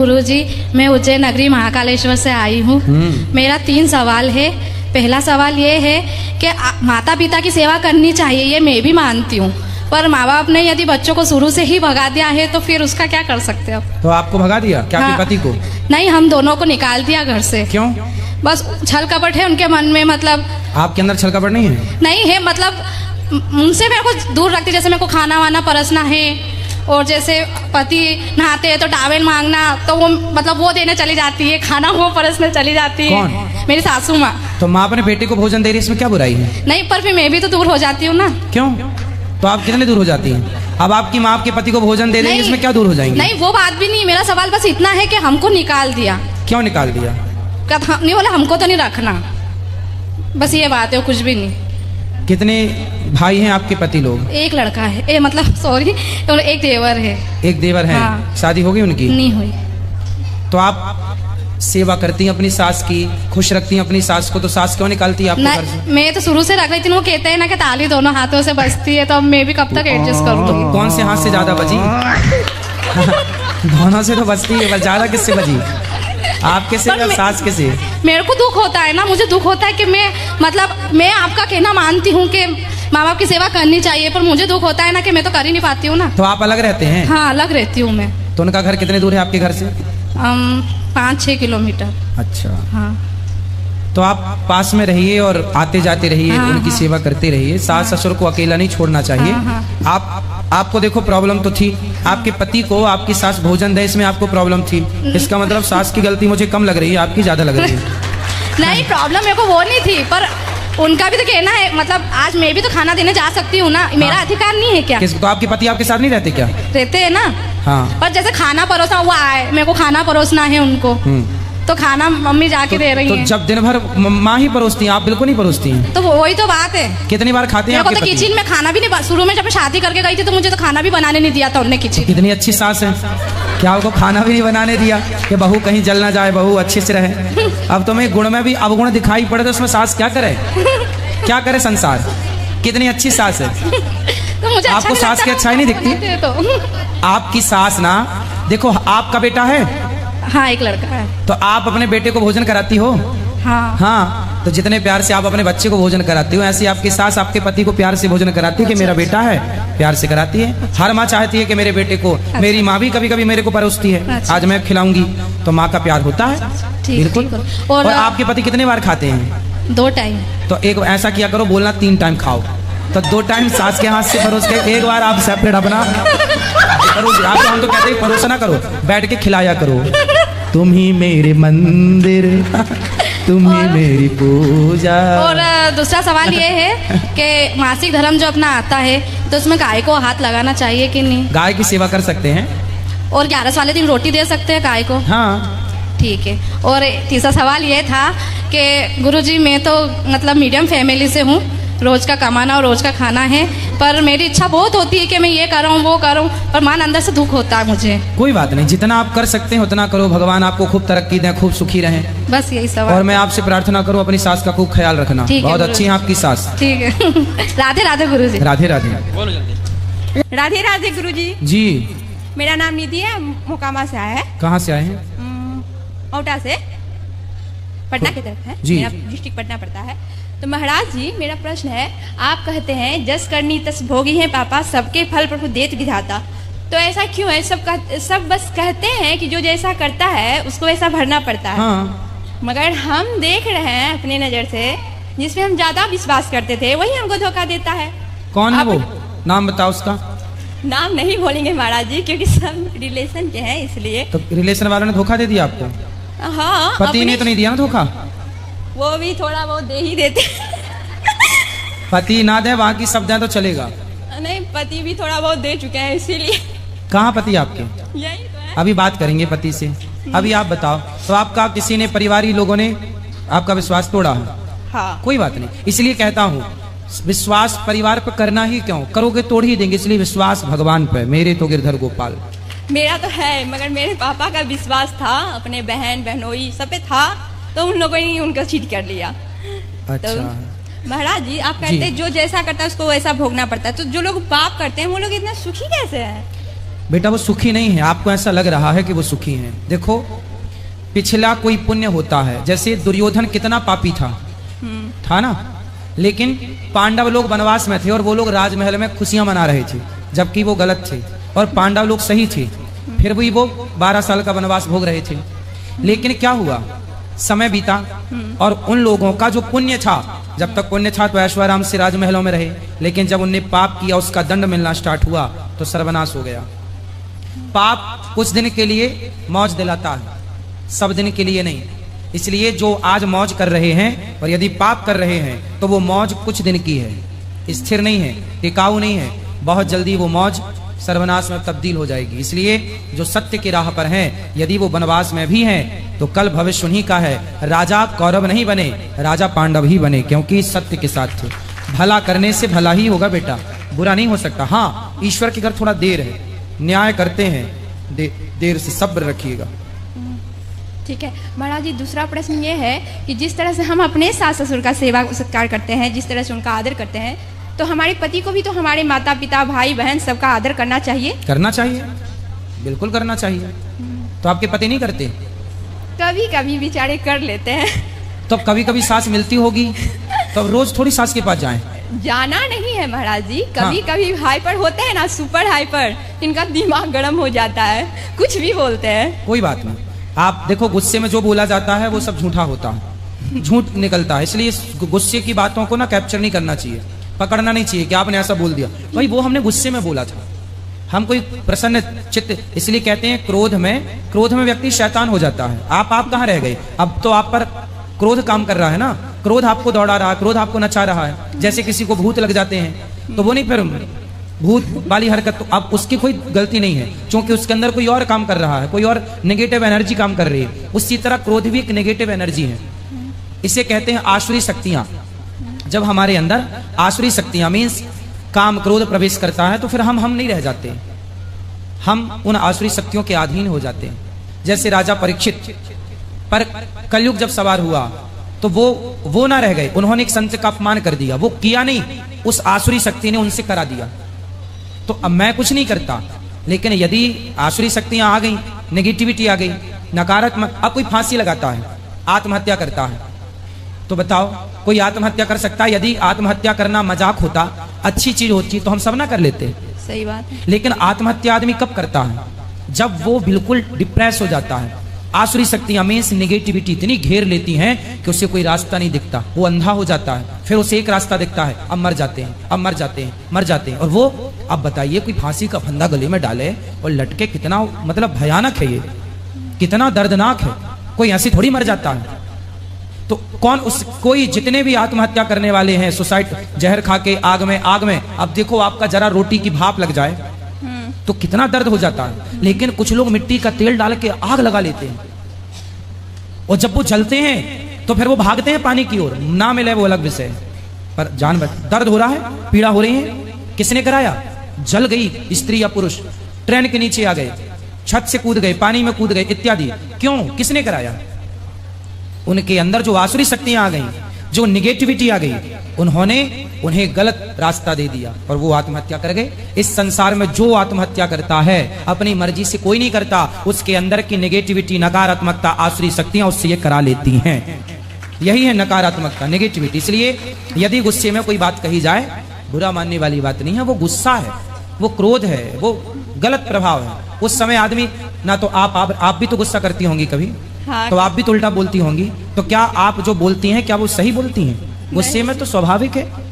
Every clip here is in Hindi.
गुरुजी, मैं उज्जैन नगरी महाकालेश्वर से आई हूँ। मेरा 3 सवाल है। पहला सवाल ये है कि माता पिता की सेवा करनी चाहिए, ये मैं भी मानती हूँ, पर माँ बाप ने यदि बच्चों को शुरू से ही भगा दिया है तो फिर उसका क्या कर सकते हो? तो आपको भगा दिया क्या? हाँ, आपके पति को? नहीं, हम दोनों को निकाल दिया घर से। क्यों? बस छल कपट है उनके मन में, मतलब आपके अंदर छल कपट नहीं है? नहीं है, मतलब उनसे मेरे को दूर रखती। जैसे मेरे को खाना वाना परसना है, और जैसे पति नहाते हैं तो टावेल मांगना, तो वो मतलब वो देने चली जाती है, खाना वो परसने चली जाती है। कौन? मेरी सासू माँ। तो माँ अपने बेटे को भोजन दे रही है, इसमें क्या बुराई है? नहीं, पर फिर मैं भी तो दूर हो जाती हूँ ना। क्यों? तो आप कितने दूर हो जाती हैं? अब आपकी माँ आपके पति को भोजन दे रही है, इसमें क्या दूर हो जाएंगे? नहीं, वो बात भी नहीं। मेरा सवाल बस इतना है कि हमको निकाल दिया। क्यों निकाल दिया? नहीं बोला हमको तो नहीं रखना, बस ये बात है, कुछ भी नहीं। कितने भाई हैं आपके पति लोग? एक लड़का है, मतलब सॉरी, एक देवर है। एक देवर है। हाँ। शादी होगी उनकी? नहीं हुई। तो आप सेवा करती हैं अपनी सास की, खुश रखती हैं अपनी सास को, तो सास क्यों निकालती है आपको घर से? मैं तो शुरू से रख रही थी। वो कहते हैं ना कि ताली दोनों हाथों से बजती है, तो अब मैं भी कब तक एडजस्ट कर लूंगी? कौन से हाथ से ज्यादा बजी? दोनों से तो बजती है, बस ज्यादा किससे बजी? आपके से या सास के से? मेरे को दुख होता है ना, मुझे दुख होता है कि मैं आपका कहना मानती हूँ कि माँ बाप की सेवा करनी चाहिए, पर मुझे दुख होता है ना कि मैं तो कर ही नहीं पाती हूँ ना। तो आप अलग रहते हैं? हाँ, अलग रहती हूँ मैं। तो उनका घर कितने दूर है आपके घर से? 5-6 किलोमीटर। अच्छा। हाँ। तो आप पास में रहिए और आते जाते रहिए। हाँ, उनकी हाँ। सेवा करते रहिए। सास ससुर को अकेला नहीं छोड़ना चाहिए। हाँ, आपको देखो प्रॉब्लम तो थी, आपके पति को आपकी सास भोजन दे, इसमें आपको प्रॉब्लम थी। इसका मतलब सास की गलती मुझे कम लग रही है, आपकी ज्यादा लग रही है। नहीं, प्रॉब्लम मेरे को वो नहीं थी, पर उनका भी तो कहना है, मतलब आज मैं भी तो खाना देने जा सकती हूँ ना। मेरा अधिकार नहीं है क्या? तो आपके पति आपके साथ नहीं रहते क्या? रहते हैं ना। हाँ। पर जैसे खाना परोसा हुआ है, मेरे को खाना परोसना है उनको, तो खाना मम्मी जाके दे रही तो हैं। जब दिन भर माँ ही परोसती हैं, आप बिल्कुल नहीं परोसती हैं? तो वही तो बात है। कितनी बार खाते हैं मेरे को आपके तो पति? किचन में खाना भी नहीं, शुरू में जब मैं शादी करके गई थी तो मुझे तो खाना भी बनाने नहीं दिया था उनने किचन। कितनी अच्छी सास है, क्या आपको खाना भी नहीं बनाने दिया कि बहू कहीं जल ना जाए, बहू अच्छे से रहे। अब तुम्हें गुण में भी अवगुण दिखाई पड़े तो उसमें सास क्या करे? क्या करे संसार? कितनी अच्छी सास है। तो मुझे आपको अच्छा सास की अच्छाई नहीं दिखती? तो आपकी सास ना, देखो आपका बेटा है। हाँ, एक लड़का है। तो आप अपने बेटे को भोजन कराती हो? हाँ। हाँ। तो जितने प्यार से आप अपने बच्चे को भोजन कराती हो, ऐसे आपकी सास आपके पति को प्यार से भोजन कराती है कि मेरा बेटा है, प्यार से कराती है। हर माँ चाहती है कि मेरे बेटे को, मेरी माँ भी कभी कभी मेरे को परोसती है, आज मैं खिलाऊंगी, तो माँ का प्यार होता है। बिल्कुल। और आपके पति कितने बार खाते हैं? 2 टाइम। तो एक ऐसा किया करो, बोलना 3 टाइम खाओ। तो 2 टाइम सास के हाथ से परोस के, एक बार आप सेपरेट अपना आप तो हम तो कहते हैं परोसना करो, बैठ के खिलाया करो। तुम ही मेरे मंदिर, तुम ही मेरी पूजा। और दूसरा सवाल ये है कि मासिक धर्म जो अपना आता है तो उसमें गाय को हाथ लगाना चाहिए कि नहीं? गाय की सेवा कर सकते हैं। और 11 वाले दिन रोटी दे सकते हैं गाय को? हाँ। ठीक है। और तीसरा सवाल ये था कि गुरुजी, मैं तो मतलब मीडियम फैमिली से हूँ, रोज का कमाना और रोज का खाना है, पर मेरी इच्छा बहुत होती है कि मैं ये करूँ वो करूँ, पर मन अंदर से दुख होता है मुझे। कोई बात नहीं, जितना आप कर सकते हैं उतना करो। भगवान आपको खूब तरक्की दें, खूब सुखी रहें। बस यही सवाल। और मैं आपसे प्रार्थना करूँ अपनी सास का खूब ख्याल रखना। बहुत अच्छी है आपकी सास। ठीक है। राधे राधे गुरुजी। राधे राधे। राधे राधे गुरुजी। जी। मेरा नाम निधि है, मोकामा से आया है। कहाँ से आए हैं? औटा से, पटना की तरफ है जी। मेरा डिस्ट्रिक्ट पटना पड़ता है। तो महाराज जी, मेरा प्रश्न है, आप कहते हैं जस करनी तस भोगी है पापा, सबके फल प्रभु देत विधाता, तो ऐसा क्यों है? सब बस कहते हैं कि जो जैसा करता है उसको वैसा भरना पड़ता है। हाँ। मगर हम देख रहे हैं अपने नजर से, जिसमें हम ज्यादा विश्वास करते थे वही हमको धोखा देता है। कौन है वो? नाम बताओ उसका। नाम नहीं बोलेंगे महाराज जी, क्योंकि सब रिलेशन के हैं, इसलिए। तो रिलेशन वालों ने धोखा दे दिया आपको? हाँ। पति ने तो नहीं दिया ना धोखा? वो भी थोड़ा बहुत दे ही देते। पति ना दे, बाकी सब दे तो चलेगा? नहीं, पति भी थोड़ा बहुत दे चुके हैं, इसीलिए। कहाँ पति आपके? यही तो है। अभी बात करेंगे पति से। अभी आप बताओ, तो आपका किसी ने, परिवारी लोगों ने आपका विश्वास तोड़ा है? हाँ। कोई बात नहीं, इसलिए कहता हूँ विश्वास परिवार पर करना ही क्यों, करोगे तोड़ ही देंगे, इसलिए विश्वास भगवान पे। मेरे तो गिरधर गोपाल। मेरा तो है, मगर मेरे पापा का विश्वास था, अपने बहन बहनोई सब पे था, तो उन लोगों ने उनको चीट कर लिया। अच्छा। तो महाराज जी, आप कहते हैं जो जैसा करता है उसको वैसा भोगना पड़ता है, तो जो लोग पाप करते हैं वो लोग इतना सुखी कैसे हैं? बेटा वो सुखी नहीं है, आपको ऐसा लग रहा है कि वो सुखी हैं। देखो पिछला कोई पुण्य होता है, जैसे दुर्योधन कितना पापी था ना, लेकिन पांडव लोग वनवास में थे और वो लोग राजमहल में खुशियां मना रहे थे, जबकि वो गलत थे और पांडव लोग सही थे। फिर भी वो 12 साल का वनवास भोग रहे थे। लेकिन क्या हुआ, समय बीता और उन लोगों का जो पुण्य था, जब तक पुण्य था तो ऐश्वर्य से राजमहलों में रहे, लेकिन जब उनने पाप किया उसका दंड मिलना स्टार्ट हुआ तो सर्वनाश हो गया। पाप कुछ दिन के लिए मौज दिलाता है, सब दिन के लिए नहीं। इसलिए जो आज मौज कर रहे हैं और यदि पाप कर रहे हैं तो वो मौज कुछ दिन की है, स्थिर नहीं है, टिकाऊ नहीं है। बहुत जल्दी वो मौज सर्वनाश में तब्दील हो जाएगी। इसलिए जो सत्य की राह पर हैं, यदि वो वनवास में भी हैं तो कल भविष्य उन्हीं का है। राजा कौरव नहीं बने, राजा पांडव ही बने, क्योंकि सत्य के साथ थे। भला करने से भला ही होगा बेटा, बुरा नहीं हो सकता। हाँ, ईश्वर के घर थोड़ा देर है, न्याय करते हैं, देर से सब्र रखिएगा। ठीक है महाराज जी, दूसरा प्रश्न ये है कि जिस तरह से हम अपने सास ससुर का सेवा सत्कार करते हैं, जिस तरह से उनका आदर करते हैं, तो हमारे पति को भी तो हमारे माता पिता भाई बहन सबका आदर करना चाहिए। करना चाहिए, बिल्कुल करना चाहिए। तो आपके पति नहीं करते? कभी कभी बेचारे कर लेते हैं। तो कभी कभी सास मिलती होगी तो रोज थोड़ी सास के पास जाएं। जाना नहीं है महाराज जी, कभी कभी हाइपर होते हैं ना, सुपर हाइपर, इनका दिमाग गर्म हो जाता है, कुछ भी बोलते हैं। कोई बात नहीं, आप देखो गुस्से में जो बोला जाता है वो सब झूठा होता है, झूठ निकलता है। इसलिए गुस्से की बातों को ना कैप्चर नहीं करना चाहिए, पकड़ना नहीं चाहिए कि आपने ऐसा बोल दिया। भाई वो हमने गुस्से में बोला था, हम कोई प्रसन्न चित्त, इसलिए कहते हैं क्रोध में व्यक्ति शैतान हो जाता है। आप कहाँ रह गए? अब तो आप पर क्रोध काम कर रहा है ना, क्रोध आपको दौड़ा रहा है, क्रोध आपको नचा रहा है। जैसे किसी को भूत लग जाते हैं तो वो नहीं, फिर भूत वाली हरकत तो अब उसकी कोई गलती नहीं है, क्योंकि उसके अंदर कोई और काम कर रहा है, कोई और नेगेटिव एनर्जी काम कर रही है। उसी तरह क्रोध भी एक नेगेटिव एनर्जी है। इसे कहते हैं आसुरी शक्तियां। जब हमारे अंदर आसुरी शक्तियां मीन्स काम क्रोध प्रवेश करता है तो फिर हम नहीं रह जाते, हम उन आसुरी शक्तियों के अधीन हो जाते हैं। जैसे राजा परीक्षित पर कलयुग जब सवार हुआ तो वो ना रह गए, उन्होंने एक संत का अपमान कर दिया, वो किया नहीं, उस आसुरी शक्ति ने उनसे करा दिया। तो अब मैं कुछ नहीं करता, लेकिन यदि आसुरी शक्तियां आ गई, नेगेटिविटी आ गई, नकारात्मक, अब कोई फांसी लगाता है, आत्महत्या करता है, तो बताओ कोई आत्महत्या कर सकता है? यदि आत्महत्या करना मजाक होता, अच्छी चीज होती तो हम सब ना कर लेते। सही बात है। लेकिन आत्महत्या आदमी कब करता है? जब वो बिल्कुल डिप्रेस हो जाता है। आसुरी शक्तियां मीन्स नेगेटिविटी इतनी घेर लेती हैं कि उसे कोई रास्ता नहीं दिखता, वो अंधा हो जाता है। फिर उसे एक रास्ता दिखता है, अब मर जाते हैं, अब मर जाते हैं, मर जाते हैं। और वो, अब बताइए, कोई फांसी का फंदा गले में डाले और लटके, कितना मतलब भयानक है ये, कितना दर्दनाक है। कोई ऐसी थोड़ी मर जाता है। तो कोई जितने भी आत्महत्या करने वाले हैं, सुसाइड, जहर खा के आग में, अब देखो आपका जरा रोटी की भाप लग जाए तो कितना दर्द हो जाता है। लेकिन कुछ लोग मिट्टी का तेल डाल के आग लगा लेते हैं, और जब वो जलते हैं तो फिर वो भागते हैं पानी की ओर, ना मिले वो अलग विषय, पर जान दर्द हो रहा है, पीड़ा हो रही है, किसने कराया? जल गई स्त्री या पुरुष, ट्रेन के नीचे आ गए, छत से कूद गए, पानी में कूद गए इत्यादि। क्यों? किसने कराया? उनके अंदर जो आसुरी शक्तियां आ गई, जो निगेटिविटी आ गई, उन्होंने उन्हें गलत रास्ता दे दिया और वो आत्महत्या कर गए। इस संसार में जो आत्महत्या करता है अपनी मर्जी से कोई नहीं करता, उसके अंदर की नेगेटिविटी, नकारात्मकता, आसुरी शक्तियां उससे ये करा लेती हैं। यही है नकारात्मकता, नेगेटिविटी। इसलिए यदि गुस्से में कोई बात कही जाए, बुरा मानने वाली बात नहीं है, वो गुस्सा है, वो क्रोध है, वो गलत प्रभाव है। उस समय आदमी ना तो आप भी तो गुस्सा करती होंगी कभी, हाँ, तो आप भी तो उल्टा बोलती होंगी। तो क्या आप जो बोलती हैं क्या वो सही बोलती हैं? गुस्से में तो स्वाभाविक है,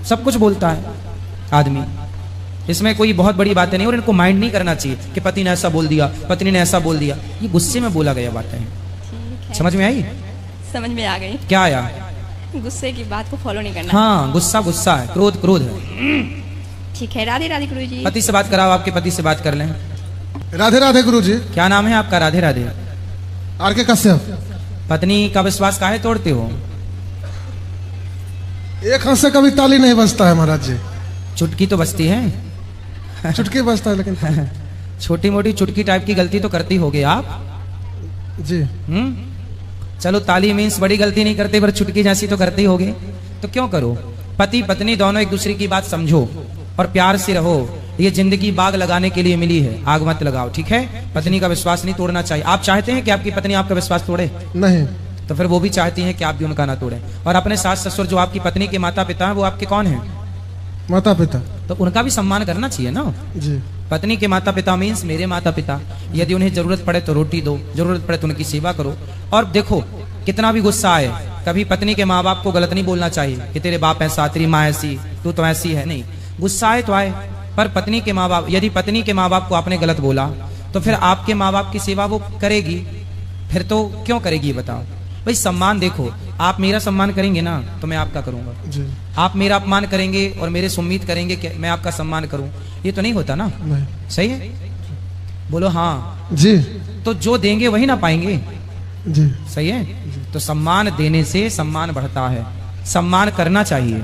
सब कुछ बोलता है आदमी, इसमें कोई बहुत बड़ी बातें नहीं। और इनको माइंड नहीं करना चाहिए कि पति ने ऐसा बोल दिया, पत्नी ने ऐसा बोल दिया, ये गुस्से में बोला गया बातें हैं। समझ में आई? समझ में आ गई। क्या आया? गुस्से की बात को फॉलो नहीं करना। हाँ, गुस्सा है, क्रोध है। ठीक है, राधे राधे गुरु जी। पति से बात कराओ, आपके पति से बात कर लें। राधे राधे गुरु जी। क्या नाम है आपका? राधे राधे। आर.के. कश्यप। पत्नी का विश्वास काहे तोड़ते हो? एक हाथ से कभी ताली नहीं बजता है महाराज जी। चुटकी तो बजती है। चुटकी बजता है लेकिन छोटी मोटी चुटकी टाइप की गलती तो करती होगे आप जी। चलो, ताली मीन्स बड़ी गलती नहीं करते, पर चुटकी जैसी तो करते ही होगे। तो क्यों करो? पति पत्नी दोनों एक दूसरे की बात समझो और प्यार से रहो। ये जिंदगी बाग लगाने के लिए मिली है, आग मत लगाओ, ठीक है। पत्नी का विश्वास नहीं तोड़ना चाहिए। आप चाहते हैं कि आपकी पत्नी आपका विश्वास तोड़े? नहीं। तो फिर वो भी चाहती हैं कि आप भी उनका ना तोड़ें। और अपने सास ससुर जो आपकी पत्नी के माता पिता हैं वो आपके कौन हैं? माता पिता। तो उनका भी सम्मान करना चाहिए ना। जी। पत्नी के माता पिता मीन्स मेरे माता पिता। यदि उन्हें जरूरत पड़े तो रोटी दो, जरूरत पड़े तो उनकी सेवा करो। और देखो कितना भी गुस्सा आए, कभी पत्नी के माँ बाप को गलत नहीं बोलना चाहिए कि तेरे बाप ऐसा, तेरी माँ ऐसी, तू तो ऐसी है। नहीं, गुस्सा आए तो आए, पर पत्नी के माँ बाप, यदि पत्नी के माँ बाप को आपने गलत बोला तो फिर आपके माँ बाप की सेवा वो करेगी, फिर तो क्यों करेगी बताओ। भाई सम्मान देखो, आप मेरा सम्मान करेंगे ना तो मैं आपका करूंगा। जी। आप मेरा अपमान करेंगे और मेरे से उम्मीद करेंगे कि मैं आपका सम्मान करूं, ये तो नहीं होता ना। नहीं। सही है, बोलो हाँ जी। तो जो देंगे वही ना पाएंगे। जी। सही है, तो सम्मान देने से सम्मान बढ़ता है। सम्मान करना चाहिए,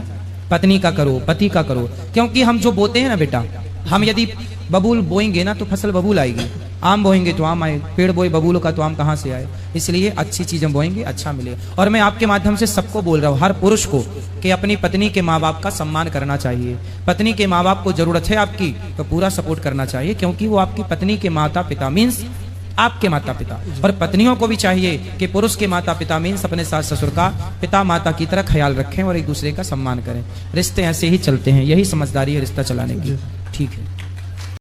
पत्नी का करो, पति का करो। क्योंकि हम जो बोते हैं ना बेटा, हम यदि बबूल बोएंगे ना तो फसल बबूल आएगी, आम बोएंगे तो आम आए, पेड़ बोए बबूलों का तो आम कहाँ से आए। इसलिए अच्छी चीजें बोएंगे, अच्छा मिलेगा। और मैं आपके माध्यम से सबको बोल रहा हूँ, हर पुरुष को, कि अपनी पत्नी के माँ बाप का सम्मान करना चाहिए। पत्नी के माँ बाप को जरूरत है आपकी तो पूरा सपोर्ट करना चाहिए, क्योंकि वो आपकी पत्नी के माता पिता मीन्स आपके माता पिता। और पत्नियों को भी चाहिए कि पुरुष के माता पिता मीन्स अपने सास ससुर का पिता माता की तरह ख्याल रखें और एक दूसरे का सम्मान करें। रिश्ते ऐसे ही चलते हैं, यही समझदारी है रिश्ता चलाने की। ठीक है।